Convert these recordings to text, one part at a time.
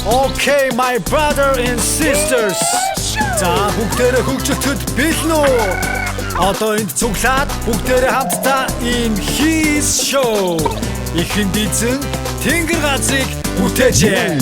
Okay, my brother and sisters. За бүгдээрээ хөгжилтөд бэлэн үү? Одоо энд цуглаад бүгдээрээ хамтдаа in his show. Ихэнд эзэн тэнгэр газрыг бүтээжээ.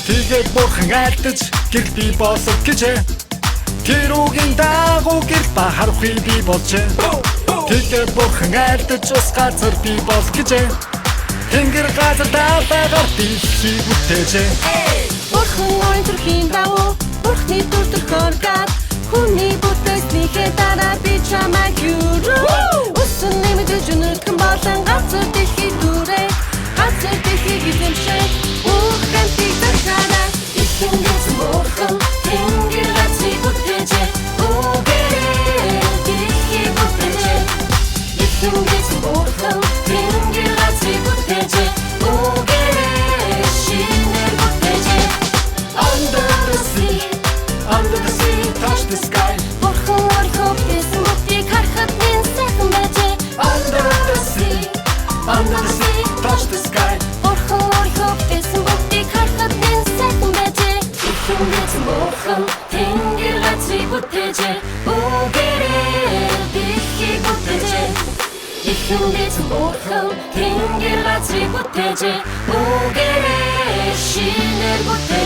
Тэгээд бурхан айлтаж гэрэл би болов гэжээ. Тэр үгийн дагуу гэрэл ба харахыг би болжээ. Тэгээд бурхан айлтаж ус газар би бол гэжээ. Тэнгэр газар даалгаар дэлхийг бүтээжээ. Бурхан ойн төрхийн дагуу бурхны дүр төрхөөргад хүний бүтээснийхээ дараа би чамайг юуруу. Усан нэмэдэж өнөргөн болон газар дэлхийг дүрээ. Газар дэлхийг эзэмшээ. Ухамтыг захаараа ихэнгээс бурхан тэнгэр газрыг бүтээжээ. Үгээрээ дэлхийг бүтээжээ. Ихэнгээс бурхан тэнгэр газрыг бүтээжээ. Үгээрээ шинээр бүтээжээ. Under the sea, touch the sky. Бурхан өөрийнхөө бүтээсэн бүгдийг харахад минь сайхан байжээ. Under the sea, touch the sky. Бурхан өөрийнхөө бүтээсэн бүгдийг харахад минь сайхан байжээ. Ихэнгээс бурхан тэнгэр газрыг бүтээжээ. Үгээрээ дэлхийг бүтээжээ. Ихэнгээс бурхан тэнгэр газрыг бүтээжээ. Үгээрээ шинээр бүтээжээ.